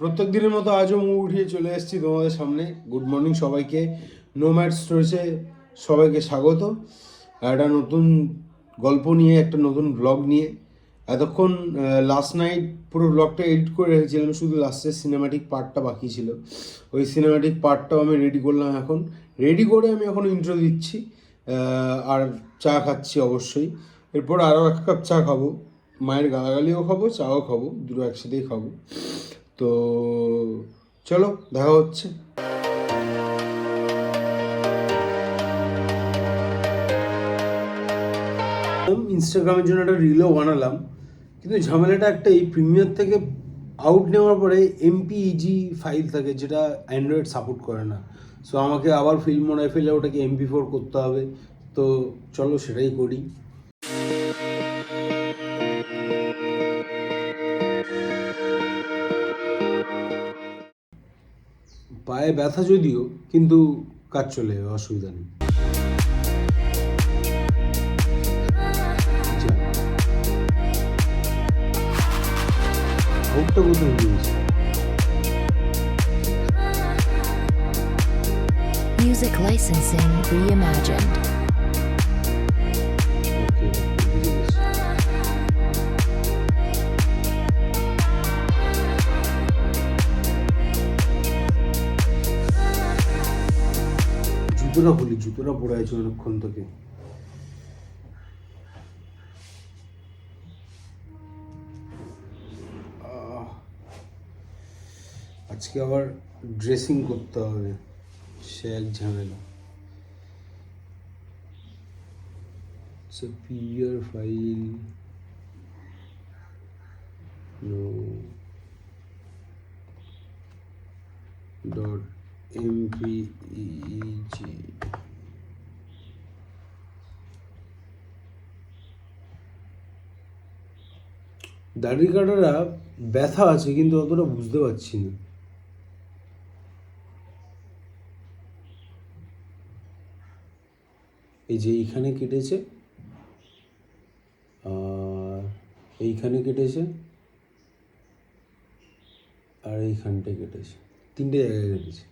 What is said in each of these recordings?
প্রত্যেক দিনের মতো আজও মুখ উঠিয়ে চলে এসেছি তোমাদের সামনে। গুড মর্নিং সবাইকে, নোম্যাড স্টোরিজে সবাইকে স্বাগত। একটা নতুন গল্প নিয়ে, একটা নতুন ব্লগ নিয়ে। এতক্ষণ লাস্ট নাইট পুরো ব্লগটা এডিট করে রেখেছিলাম, শুধু লাস্টের সিনেম্যাটিক পার্টটা বাকি ছিল। ওই সিনেম্যাটিক পার্টটাও আমি রেডি করলাম। এখন রেডি করে আমি এখন ইন্ট্রো দিচ্ছি, আর চা খাচ্ছি অবশ্যই। এরপর আরও এক কাপ চা খাবো, মায়ের গালাগালিও খাবো, চাও খাবো, দুটো একসাথেই খাবো। তো চলো দেখা হচ্ছে। ইনস্টাগ্রামের জন্য একটা রিলও বানালাম, কিন্তু ঝামেলাটা একটা, এই প্রিমিয়ার থেকে আউট নেওয়ার পরে এমপিইজি ফাইল থাকে, যেটা অ্যান্ড্রয়েড সাপোর্ট করে না। সো আমাকে আবার ফিল্ম মনে ফেলে ওটাকে MP4 করতে হবে। তো চলো সেটাই করি। পায়ে ব্যথা যদিও, কিন্তু কাজ চলে যাবে, অসুবিধা নেই। ভোগটা কোথায় দিয়েছি? Music licensing reimagined. জুতোটা খুলি, জুতোটা পরে আছে অনেকক্ষণ থেকে। আজকে আবার ড্রেসিং করতে হবে, সে এক ঝামেলা। PR file dot MPEG। দাড়ি কাটারা ব্যথা আছে, কিন্তু অতটা বুঝতে পারছি না। এই যে এইখানে কেটেছে, আর এইখানে কেটেছে, আর এইখানটায় কেটেছে, তিনটে জায়গায় কেটেছে।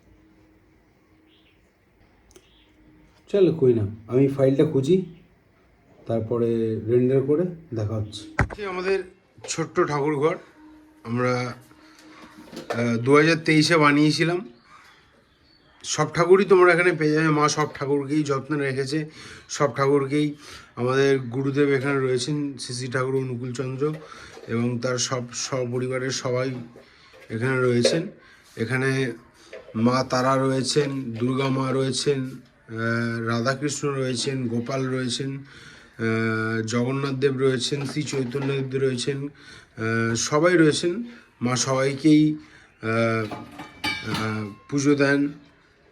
চলো কই না, আমি ফাইলটা খুঁজি, তারপরে রেন্ডার করে দেখা হচ্ছে। আমাদের ছোট্ট ঠাকুর ঘর আমরা 2023-এ বানিয়েছিলাম। সব ঠাকুরই তোমরা এখানে পেয়ে যাবে, মা সব ঠাকুরকেই যত্নে রেখেছে। সব ঠাকুরকেই, আমাদের গুরুদেব এখানে রয়েছেন, শ্রী ঠাকুর অনুকূলচন্দ্র, এবং তার সপরিবারের সবাই এখানে রয়েছেন। এখানে মা তারা রয়েছেন, দুর্গা মা রয়েছেন, রাধাকৃষ্ণ রয়েছেন, গোপাল রয়েছেন, জগন্নাথ দেব রয়েছেন, শ্রী চৈতন্যদেব রয়েছেন, সবাই রয়েছেন। মা সবাইকেই পুজো দেন,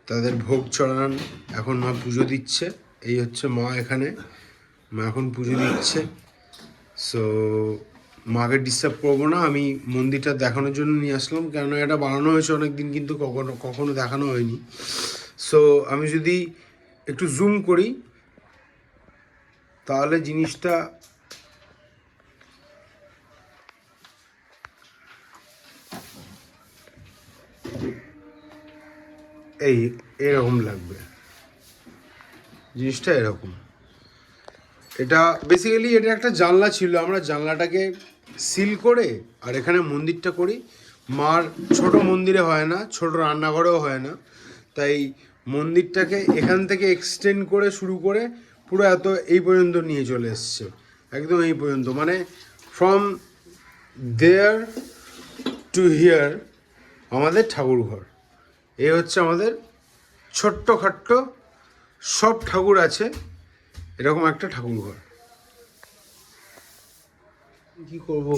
তাদের ভোগ চড়ান। এখন মা পুজো দিচ্ছে, এই হচ্ছে মা, এখানে মা এখন পুজো দিচ্ছে। সো মাকে ডিস্টার্ব করবো না, আমি মন্দিরটা দেখানোর জন্য নিয়ে আসলাম, কেননা এটা বানানো হয়েছে অনেক দিন, কিন্তু কখনো দেখানো হয়নি। সো আমি যদি একটু জুম করি তাহলে জিনিসটা এরকম লাগবে। জিনিসটা এরকম। এটা বেসিক্যালি এটা একটা জানলা ছিল, আমরা জানলাটাকে সিল করে আর এখানে মন্দিরটা করি। মার ছোট মন্দিরে হয় না, ছোট রান্নাঘরেও হয় না, তাই মন্দিরটাকে এখান থেকে এক্সটেন্ড করে শুরু করে পুরো এত এই পর্যন্ত নিয়ে চলে এসছে, একদম এই পর্যন্ত, মানে ফ্রম দেয়ার টু হিয়ার আমাদের ঠাকুর ঘর। এই হচ্ছে আমাদের ছোট্ট খাট্ট, সব ঠাকুর আছে এরকম একটা ঠাকুর ঘর। কী করবো,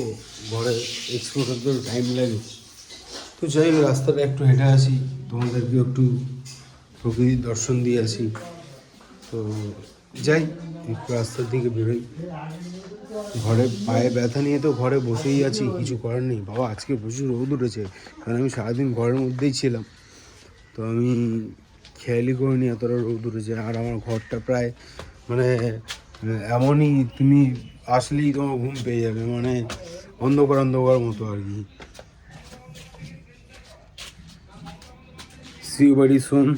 ঘরে এক্সপ্লোর করতে টাইম লাগে। তো যাই হোক, রাস্তাটা একটু হেঁটে আসি, তোমাদেরকে একটু প্রকৃতির দর্শন দিয়ে আসি। তো যাই, একটু রাস্তার দিকে বেরোই। ঘরে পায়ে ব্যথা নিয়ে তো ঘরে বসেই আছি, কিছু করার নেই। বাবা আজকে প্রচুর রোদ উঠেছে, কারণ আমি সারাদিন ঘরের মধ্যেই ছিলাম, তো আমি খেয়ালই করিনি এতটা রোদ উঠেছে। আর আমার ঘরটা প্রায় মানে এমনই, তুমি আসলেই তোমার ঘুম পেয়ে যাবে, মানে অন্ধকার অন্ধকার মতো আর কি। See you very soon.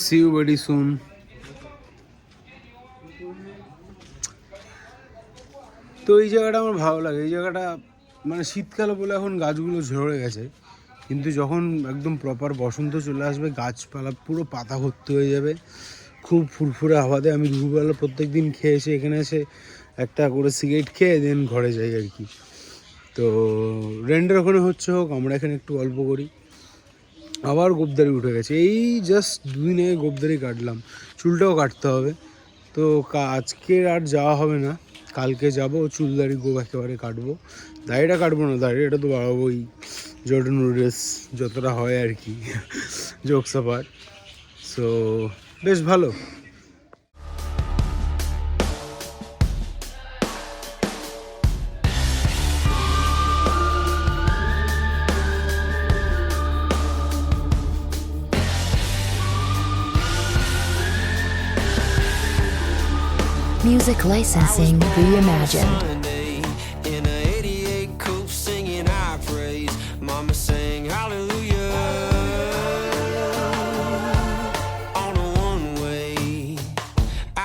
See you very soon. তো এই জায়গাটা আমার ভালো লাগে। এই জায়গাটা মানে শীতকালে বলে এখন গাছগুলো ঝরে গেছে, কিন্তু যখন একদম প্রপার বসন্ত চলে আসবে গাছপালা পুরো পাতা ভর্তি হয়ে যাবে, খুব ফুরফুরে হাওয়া দেয়। আমি দুপুরবেলা প্রত্যেক দিন খেয়ে এসে এখানে এসে একটা করে সিগারেট খেয়ে দেন ঘরে যাই আর কি। তো রেন্টের ওখানে হচ্ছে হোক, আমরা এখানে একটু গল্প করি। আবার গোবদারি উঠে গেছে, এই জাস্ট 2 দিন আগে গোবদারি কাটলাম, চুলটাও কাটতে হবে। তো আজকে আর যাওয়া হবে না, কালকে যাব, চুলদারি গোব একেবারে কাটবো। দাড়িটা কাটবো না, দাড়িটা তো বাড়াবোই, জর্ডন নুডলস যতটা হয় আর কি, জোকস অ্যাপার্ট। সো বেশ ভালো। Music licensing reimagined. Sunday in a 88 coupe singing I praise. Mama sang hallelujah on a one-way.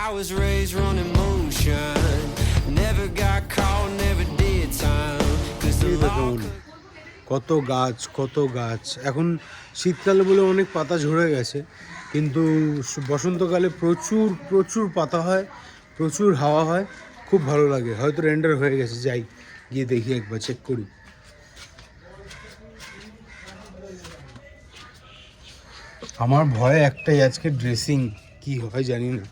I was raised running moonshine, never got caught, never did time. 'Cause the law কত গাছ কত গাছ। এখন শীতকালে বলে অনেক পাতা ঝরে গেছে, কিন্তু বসন্তকালে প্রচুর প্রচুর পাতা হয়, প্রচুর হাওয়া হয়, খুব ভালো লাগে। হয়তো রেন্ডার হয়ে গেছে, যাই গিয়ে দেখি একবার চেক করি। আমার ভয় একটাই, আজকে ড্রেসিং কি হয় জানি না।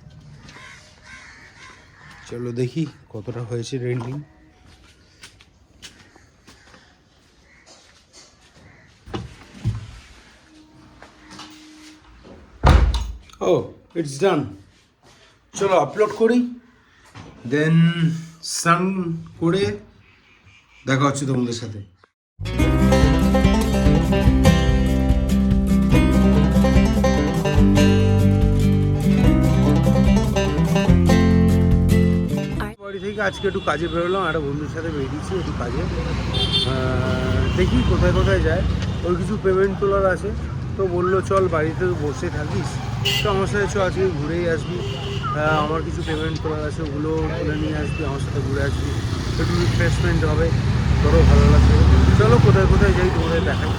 চলো দেখি কতটা হয়েছে রেন্ডিং। ও ইটস ডান। চলো আপলোড করি, দেন স্নান করে দেখা হচ্ছে তোমাদের সাথে। বাড়ি থেকে আজকে একটু কাজে বেরোলাম, একটা বন্ধুর সাথে বেরিয়েছি একটু কাজে। দেখি কোথায় কোথায় যায়। ওর কিছু পেমেন্ট তোলার আছে, তো বললো চল বাড়িতে বসে থাকিস, তো আমার সাথে চল আজকে ঘুরেই আসবি। আমার কিছু পেমেন্ট তোলার আছে, ওগুলো তুলে নিয়ে আসবি, আমার সাথে ঘুরে আসবি, একটু রিফ্রেশমেন্ট হবে, তোরও ভালো লাগবে। চলো কোথায় কোথায় যাই তোমাদের দেখাই।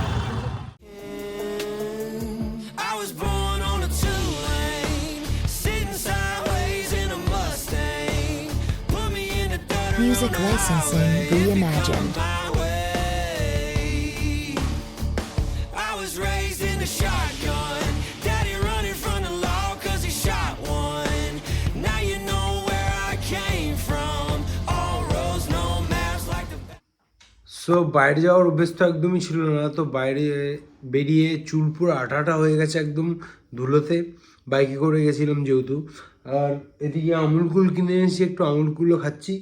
I was born on a 2-lane, sitting sideways in a Mustang. Put me in the dirt. Music licensing reimagined. My way. I was raised in a shotgun. Daddy running from the law 'cause he shot one. Now you know where I came from. All roads, no maps like the so বাইরে যাওয়ার অভ্যেস তো একদমই ছিল না, তো বাইরে বেরিয়ে চুল পুরো আঠা আঠা হয়ে গেছে একদম ধুলোতে, বাইকে করে গেছিলাম যেহেতু। আর এদিকে আমুল কুল কিনে এনেছি, একটু আমুল কুলও খাচ্ছি।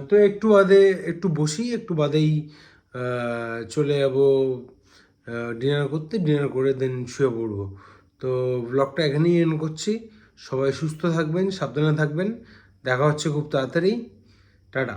তো একটু বাদে একটু বসি, একটু বাদেই চলে যাবো ডিনার করতে, ডিনার করে দেন শুয়ে পড়বো। তো ব্লগটা এখানেই এন্ড করছি। সবাই সুস্থ থাকবেন, সাবধানে থাকবেন, দেখা হচ্ছে খুব তাড়াতাড়ি। টাটা।